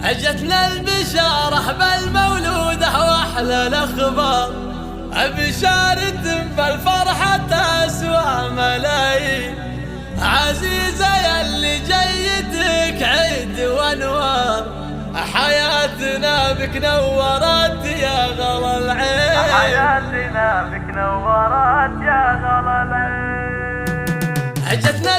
اجتنا البشارة بالمولودة واحلى الاخبار، بشارة بالفرحة تسوى ملايين. عزيزة يلي جيتك عيد وانوار، حياتنا بك نورت يا غلا العين، حياتنا بك نورت يا غلا العين. اجتنا